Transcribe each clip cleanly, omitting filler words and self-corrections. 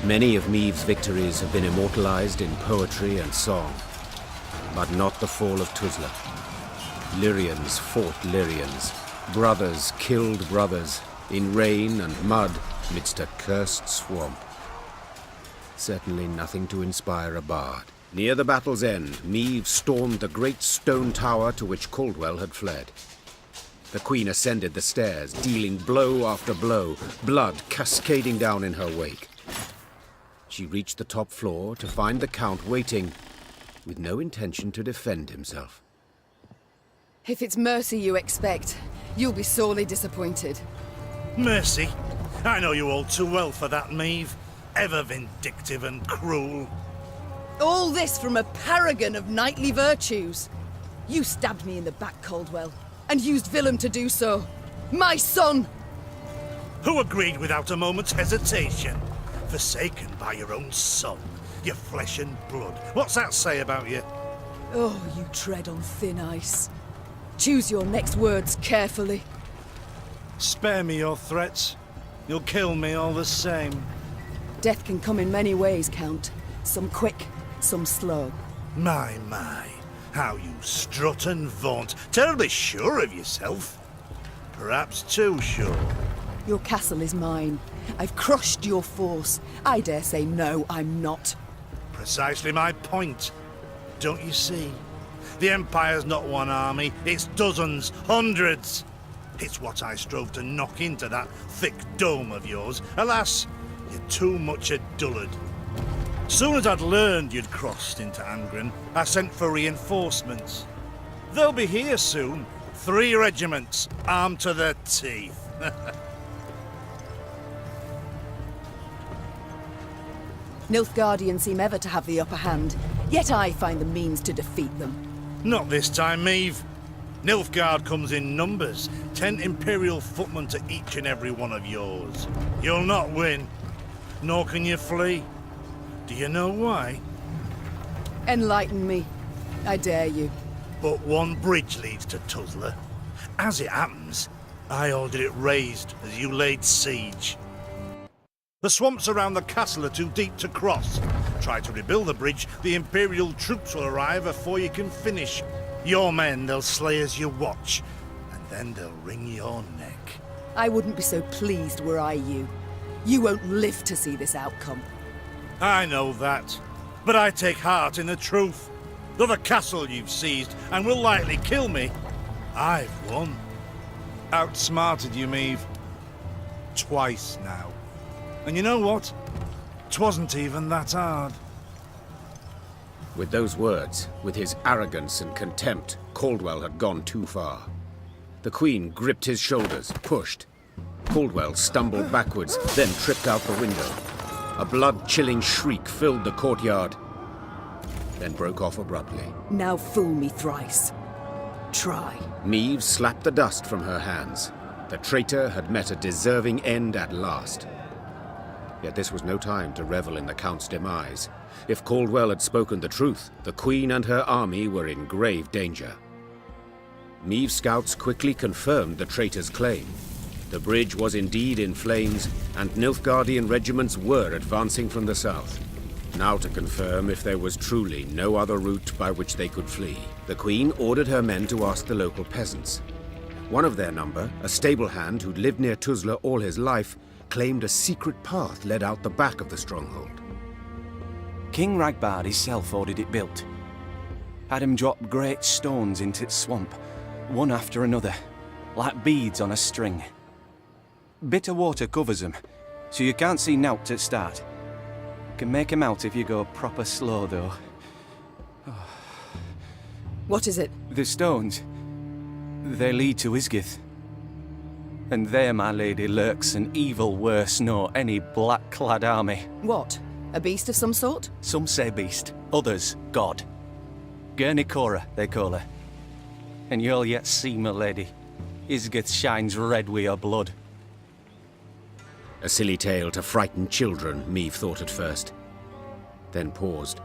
Many of Maeve's victories have been immortalized in poetry and song, but not the fall of Tuzla. Lyrians fought Lyrians. Brothers killed brothers, in rain and mud, midst a cursed swamp. Certainly nothing to inspire a bard. Near the battle's end, Maeve stormed the great stone tower to which Caldwell had fled. The Queen ascended the stairs, dealing blow after blow, blood cascading down in her wake. She reached the top floor to find the Count waiting, with no intention to defend himself. If it's mercy you expect, you'll be sorely disappointed. Mercy? I know you all too well for that, Maeve. Ever vindictive and cruel. All this from a paragon of knightly virtues. You stabbed me in the back, Caldwell, and used Willem to do so. My son! Who agreed without a moment's hesitation? Forsaken by your own son, your flesh and blood. What's that say about you? Oh, you tread on thin ice. Choose your next words carefully. Spare me your threats. You'll kill me all the same. Death can come in many ways, Count. Some quick, some slow. My, how you strut and vaunt. Terribly sure of yourself. Perhaps too sure. Your castle is mine. I've crushed your force. I dare say no, I'm not. Precisely my point. Don't you see? The Empire's not one army, it's dozens, hundreds. It's what I strove to knock into that thick dome of yours. Alas, you're too much a dullard. Soon as I'd learned you'd crossed into Angren, I sent for reinforcements. They'll be here soon. 3 regiments, armed to the teeth. Nilfgaardians seem ever to have the upper hand, yet I find the means to defeat them. Not this time, Maeve. Nilfgaard comes in numbers. 10 Imperial footmen to each and every one of yours. You'll not win, nor can you flee. Do you know why? Enlighten me. I dare you. But one bridge leads to Tuzla. As it happens, I ordered it raised as you laid siege. The swamps around the castle are too deep to cross. Try to rebuild the bridge, the Imperial troops will arrive before you can finish. Your men they'll slay as you watch, and then they'll wring your neck. I wouldn't be so pleased were I you. You won't live to see this outcome. I know that, but I take heart in the truth. Though the castle you've seized and will likely kill me, I've won. Outsmarted you, Maeve. Twice now. And you know what? 'Twasn't even that hard. With those words, with his arrogance and contempt, Caldwell had gone too far. The Queen gripped his shoulders, pushed. Caldwell stumbled backwards, then tripped out the window. A blood-chilling shriek filled the courtyard, then broke off abruptly. Now fool me thrice. Try. Maeve slapped the dust from her hands. The traitor had met a deserving end at last. Yet this was no time to revel in the Count's demise. If Caldwell had spoken the truth, the Queen and her army were in grave danger. Maeve's scouts quickly confirmed the traitor's claim. The bridge was indeed in flames, and Nilfgaardian regiments were advancing from the south. Now to confirm if there was truly no other route by which they could flee, the Queen ordered her men to ask the local peasants. One of their number, a stable hand who'd lived near Tuzla all his life, claimed a secret path led out the back of the stronghold. King Ragbard himself ordered it built. Had him drop great stones into its swamp, one after another, like beads on a string. Bitter water covers them, so you can't see nowt at start. Can make 'em out if you go proper slow, though. What is it? The stones, they lead to Ysgith. And there, my lady, lurks an evil worse nor any black-clad army. What? A beast of some sort? Some say beast, others god. Gurnikora, they call her. And you'll yet see, my lady, Ysgith shines red with your blood. A silly tale to frighten children, Maeve thought at first, then paused.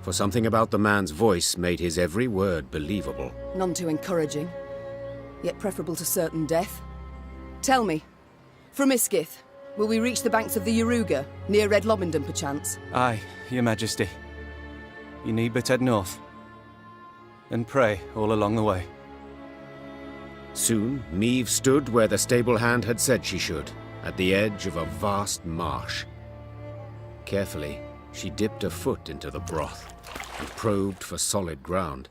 For something about the man's voice made his every word believable. None too encouraging, yet preferable to certain death. Tell me, from Ysgith, Will we reach the banks of the Yaruga, near Red Lobendon perchance? Aye, your majesty. You need but head north. And pray all along the way. Soon, Meve stood where the stable hand had said she should, at the edge of a vast marsh. Carefully, she dipped a foot into the broth and probed for solid ground.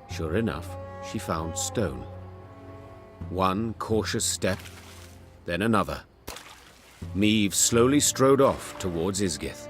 Sure enough, she found stone. One cautious step, then another. Meve slowly strode off towards Ysgith.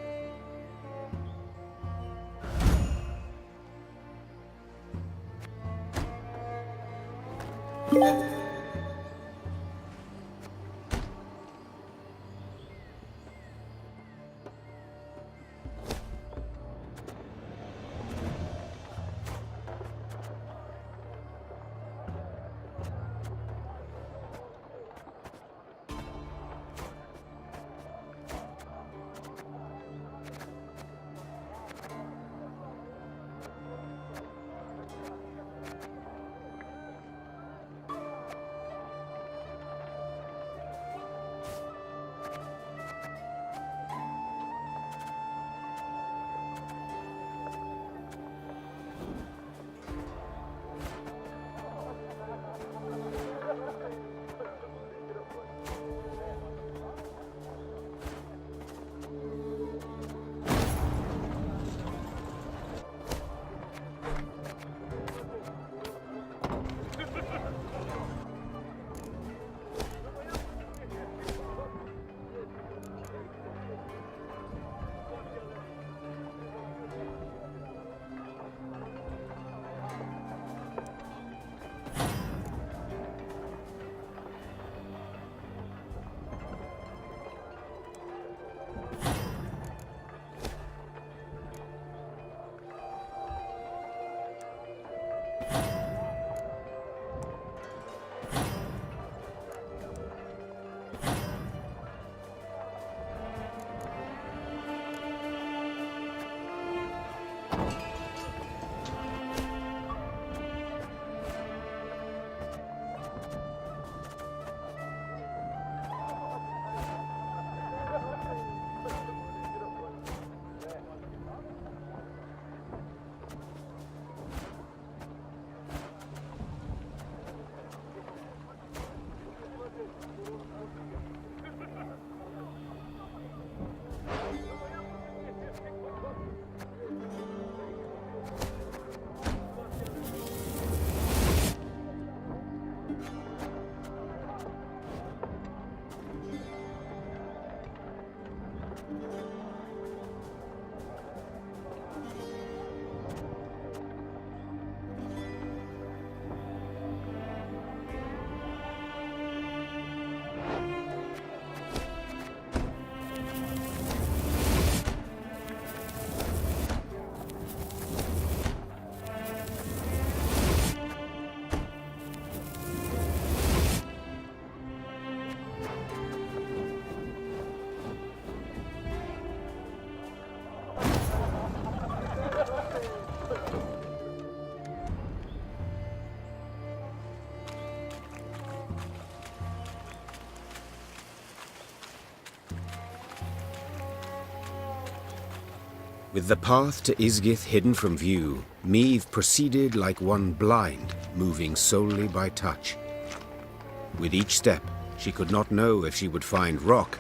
With the path to Ysgith hidden from view, Meve proceeded like one blind, moving solely by touch. With each step, she could not know if she would find rock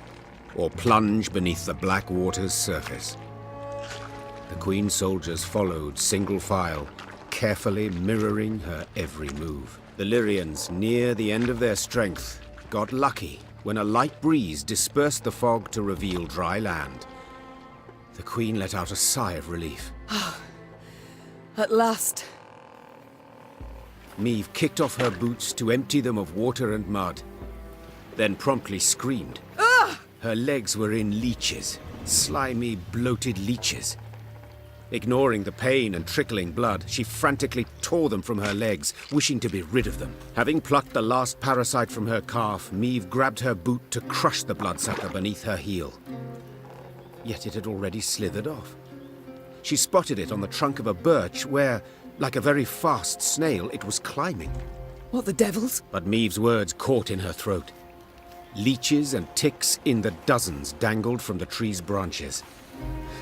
or plunge beneath the black water's surface. The Queen's soldiers followed single file, carefully mirroring her every move. The Lyrians, near the end of their strength, got lucky when a light breeze dispersed the fog to reveal dry land. The Queen let out a sigh of relief. At last. Meve kicked off her boots to empty them of water and mud, then promptly screamed. Ah! Her legs were in leeches, slimy, bloated leeches. Ignoring the pain and trickling blood, she frantically tore them from her legs, wishing to be rid of them. Having plucked the last parasite from her calf, Meve grabbed her boot to crush the bloodsucker beneath her heel. Yet it had already slithered off. She spotted it on the trunk of a birch where, like a very fast snail, it was climbing. What the devils? But Meve's words caught in her throat. Leeches and ticks in the dozens dangled from the tree's branches.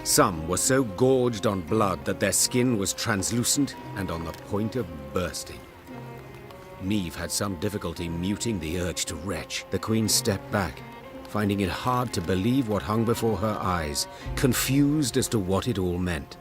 Some were so gorged on blood that their skin was translucent and on the point of bursting. Neve had some difficulty muting the urge to retch. The Queen stepped back, finding it hard to believe what hung before her eyes, confused as to what it all meant.